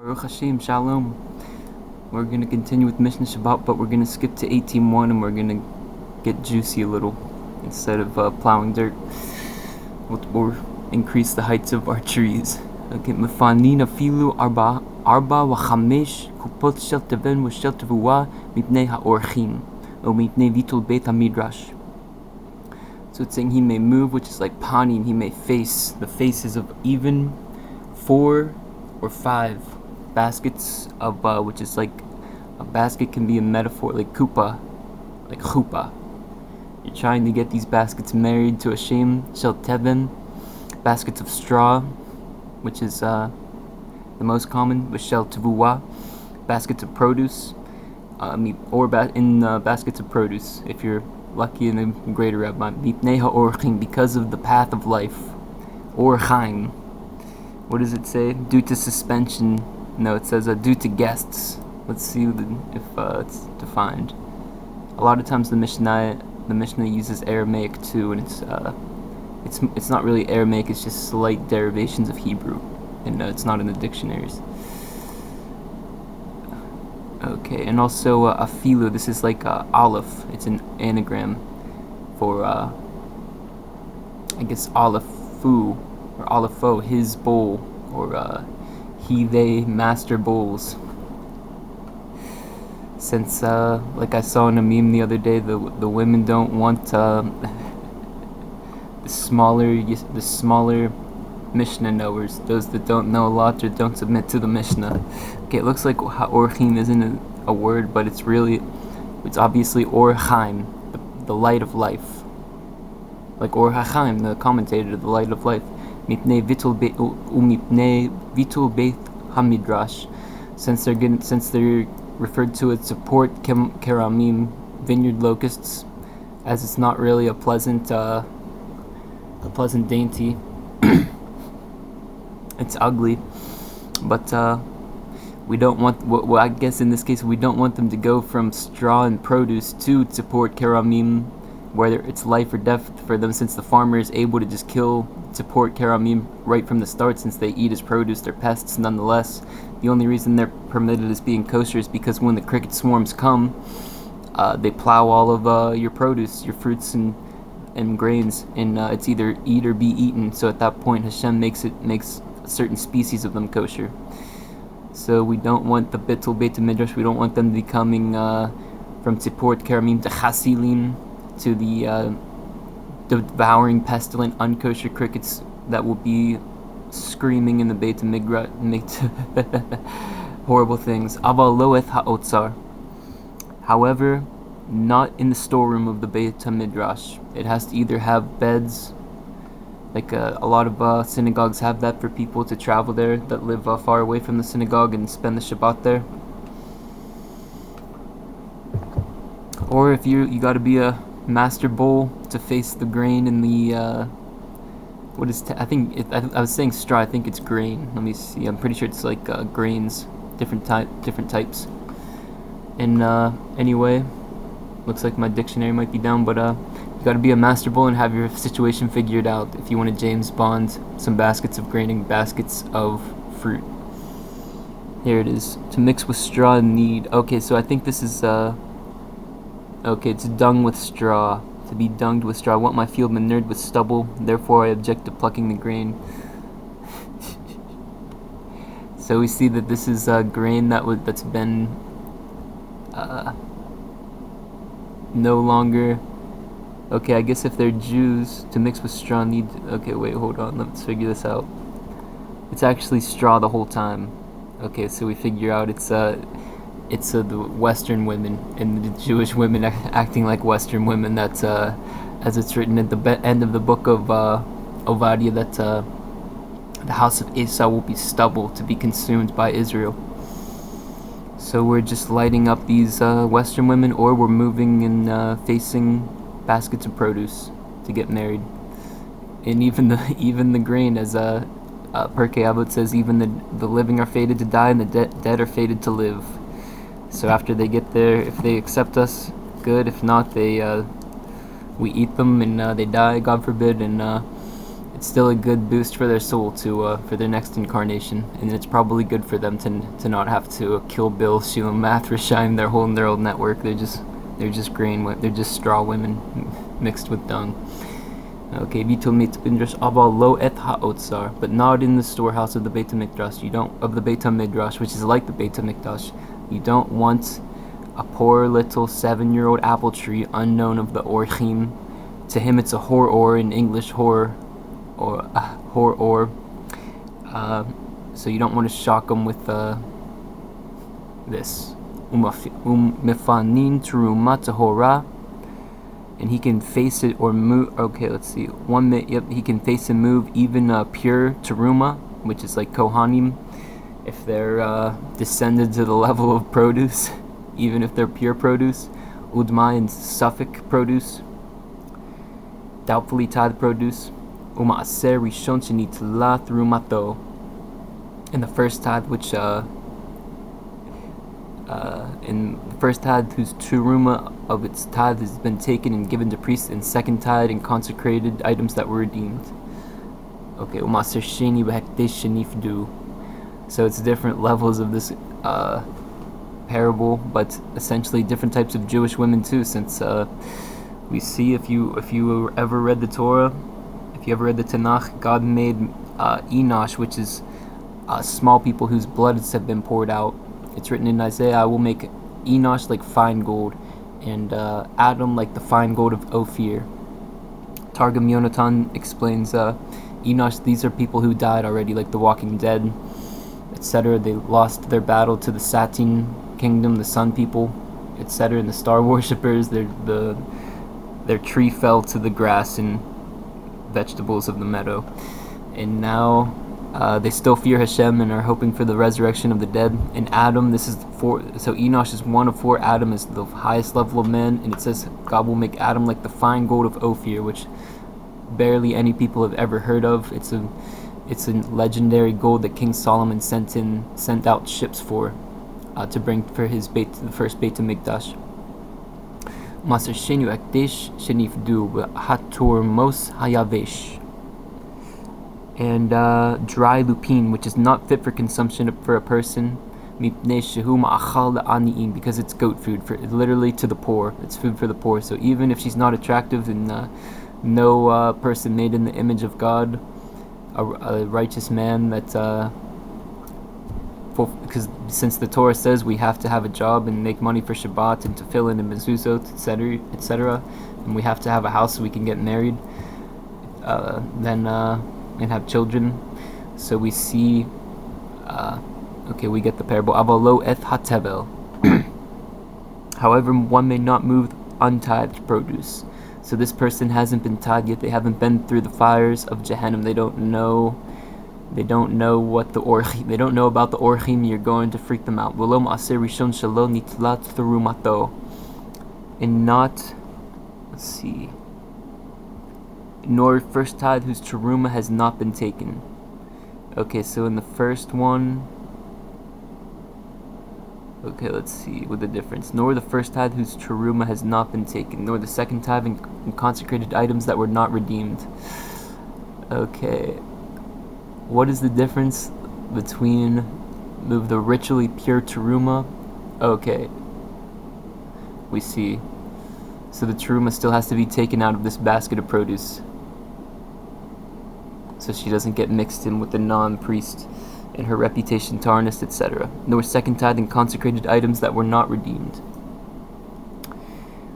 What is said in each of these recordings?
SHALOM. We're going to continue with Mishnah Shabbat, but we're going to skip to 18:1 and we're going to get juicy a little. Instead of plowing dirt, we'll increase the heights of our trees. Okay, Mefanina filu arba wa chamesh kupot shel teven wa shel tevua mipnei haorchim o mipnei vitul Beit Hamikdash. So it's saying he may move, which is like panim, he may face the faces of even 4 or 5 baskets of which is like a basket can be a metaphor like kupa, like chupa. You're trying to get these baskets married to a shem shel teven, baskets of straw, which is the most common, with shel tevua, baskets of produce, or baskets of produce if you're lucky in a greater rabbi. Because of the path of life, or chaim. What does it say? Due to suspension. No, it says due to guests. Let's see if it's defined. A lot of times the Mishnah uses Aramaic too, and it's not really Aramaic. It's just slight derivations of Hebrew, and it's not in the dictionaries. Okay, and also afilu. This is like aleph. It's an anagram for I guess alephu or alepho, his bowl, or he, they, master bowls. Since like I saw in a meme the other day, the women don't want the smaller Mishnah knowers, those that don't know a lot or don't submit to the Mishnah. Okay, it looks like orchim isn't a word, but it's obviously or chaim, the light of life, like or hachaim, the commentator, the light of life. Mipnei vitul Beit Hamidrash, since they're referred to as support keramim, vineyard locusts, as it's not really a pleasant dainty. It's ugly, but we don't want. Well, I guess in this case we don't want them to go from straw and produce to support keramim, whether it's life or death for them, since the farmer is able to just kill support keramim right from the start. Since they eat his produce, they're pests nonetheless. The only reason they're permitted as being kosher is because when the cricket swarms come, they plow all of your produce, your fruits and grains, and it's either eat or be eaten. So at that point, Hashem makes certain species of them kosher. So we don't want the Bittul Beit Midrash. We don't want them becoming from Tziport Keramim to Chasilim, to the devouring, pestilent, unkosher crickets that will be screaming in the Beit Midrash, horrible things. Aval loeth ha'otzar. However, not in the storeroom of the Beit Hamikdash. It has to either have beds, like a lot of synagogues have that for people to travel there that live far away from the synagogue and spend the Shabbat there. Or if you got to be a master bowl to face the grain in the I was saying straw. I think it's grain. Let me see. I'm pretty sure it's like grains, different types. And anyway, looks like my dictionary might be down, but you got to be a master bowl and have your situation figured out if you want to James Bond some baskets of grain and baskets of fruit. Here it is. To mix with straw need. Okay, so I think this is okay, it's dung with straw. To be dunged with straw. I want my field manured with stubble, therefore I object to plucking the grain. So we see that this is grain that's been no longer. Okay, I guess if they're Jews, to mix with straw need. Okay, wait, hold on. Let's figure this out. It's actually straw the whole time. Okay, so we figure out it's the Western women and the Jewish women acting like Western women. That's as it's written at the end of the book of Obadiah, that the house of Esau will be stubble to be consumed by Israel. So we're just lighting up these Western women, or we're moving and facing baskets of produce to get married. And even the grain, as Pirkei Avot says, even the living are fated to die and the dead are fated to live. So after they get there, if they accept us, good. If not, we eat them and they die, God forbid. And it's still a good boost for their soul to for their next incarnation, and it's probably good for them to not have to kill Bill, Shilom, Math, Rishayim, their whole network. They're just they're just straw women mixed with dung. Okay, Vitul mit Midrash Abal lo et ha'otzar, but not in the storehouse of the Beit Hamikdash. You don't of the Beit Hamikdash, which is like the Beit Hamikdash. You don't want a poor little 7-year-old apple tree unknown of the orchim. To him, it's a hor in English, hor or. So you don't want to shock him with this. Mifanin teruma tahora. And he can face it or move. Okay, let's see. He can face and move even pure teruma, which is like kohanim, if they're descended to the level of produce, even if they're pure produce. Udma and suffix produce, doubtfully tied produce. Uma'aser rishon shenitla terumato, and the first tithe, which in the first tithe whose teruma of its tithe has been taken and given to priests, and second tithe and consecrated items that were redeemed. Okay, umaser sheni b'hekdesh shenifdu. So it's different levels of this parable, but essentially different types of Jewish women too, since we see if you ever read the Torah, if you ever read the Tanakh, God made Enosh, which is small people whose bloods have been poured out. It's written in Isaiah, I will make Enosh like fine gold, and Adam like the fine gold of Ophir. Targum Yonatan explains Enosh, these are people who died already, like the Walking Dead, etc. They lost their battle to the Satin kingdom, the Sun people, etc. And the star worshippers, their tree fell to the grass and vegetables of the meadow. And now they still fear Hashem and are hoping for the resurrection of the dead. And Adam, so Enosh is one of 4. Adam is the highest level of man, and it says God will make Adam like the fine gold of Ophir, which barely any people have ever heard of. It's a legendary gold that King Solomon sent out ships for, to bring for the first Beit Hamikdash. Maser shenu akdesh shenifdu hatur mos hayavesh. And dry lupine, which is not fit for consumption for a person, because it's goat food, literally to the poor. It's food for the poor. So even if she's not attractive and no person made in the image of God, a righteous man because since the Torah says we have to have a job and make money for Shabbat and tefillin and mezuzot, etc., and we have to have a house so we can get married, and have children. So we see, we get the parable. Avalo eth hatevel. However, one may not move untithed produce. So this person hasn't been tithed yet. They haven't been through the fires of Gehenna. They don't know what they don't know about the orchim. You're going to freak them out. V'lo ma'aser rishon shelo nitlat terumato. And not, let's see, nor first tithe whose teruma has not been taken. Okay, so in the first one, okay, let's see what the difference. Nor the first tithe whose teruma has not been taken, nor the second tithe in consecrated items that were not redeemed. Okay, what is the difference between the ritually pure teruma? Okay, we see. So the teruma still has to be taken out of this basket of produce, so she doesn't get mixed in with the non-priest and her reputation tarnished, etc. Nor second tithe in consecrated items that were not redeemed.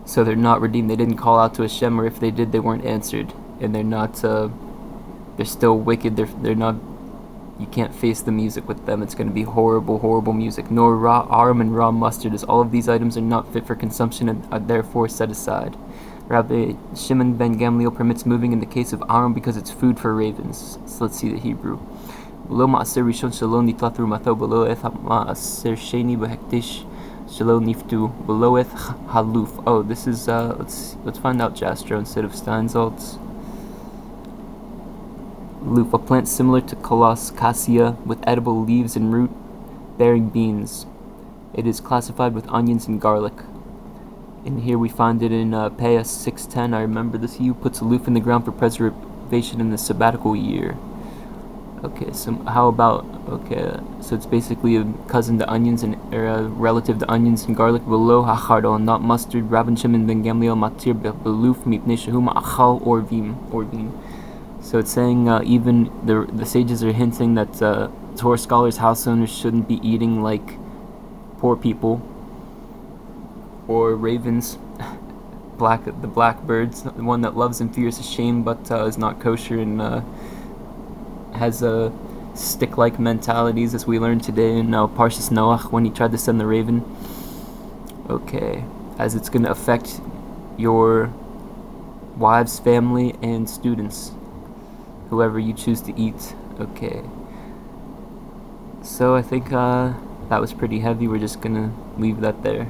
So they're not redeemed. They didn't call out to Hashem, or if they did, they weren't answered, and they're not. They're still wicked. They're not. You can't face the music with them. It's going to be horrible, horrible music. Nor raw arum and raw mustard, as all of these items are not fit for consumption and are therefore set aside. Rabbi Shimon ben Gamliel permits moving in the case of arum because it's food for ravens. So let's see the Hebrew. Below ma'aser rishon shelo nitlat terumato, below eth ma'aser sheni b'hekdesh shelo niftu, below eth haluf. Oh, this is let's find out Jastro instead of Steinsaltz. Luf, a plant similar to Kolos cassia with edible leaves and root, bearing beans. It is classified with onions and garlic. And here we find it in Payah 6:10. I remember this. He who puts a loof in the ground for cultivation in the sabbatical year. Okay, so how about, so it's basically a cousin to onions and relative to onions and garlic. Below hachardol, not mustard. Rabban Shimon ben Gamliel matir beluf mipnei shehu ma'achal orvin. So it's saying even the sages are hinting that Torah scholars, house owners, shouldn't be eating like poor people or ravens, the blackbirds, the one that loves and fears Hashem but is not kosher and has stick-like mentalities, as we learned today in Parshas Noach when he tried to send the raven. Okay, as it's going to affect your wives, family, and students, whoever you choose to eat. Okay, so I think that was pretty heavy. We're just going to leave that there.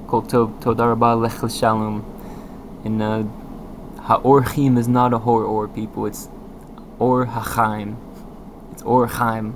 Kol tov, toda rabah, Lech LeShalom. And ha'orchim is not a hor-or, people. It's or hachaim. It's or chaim.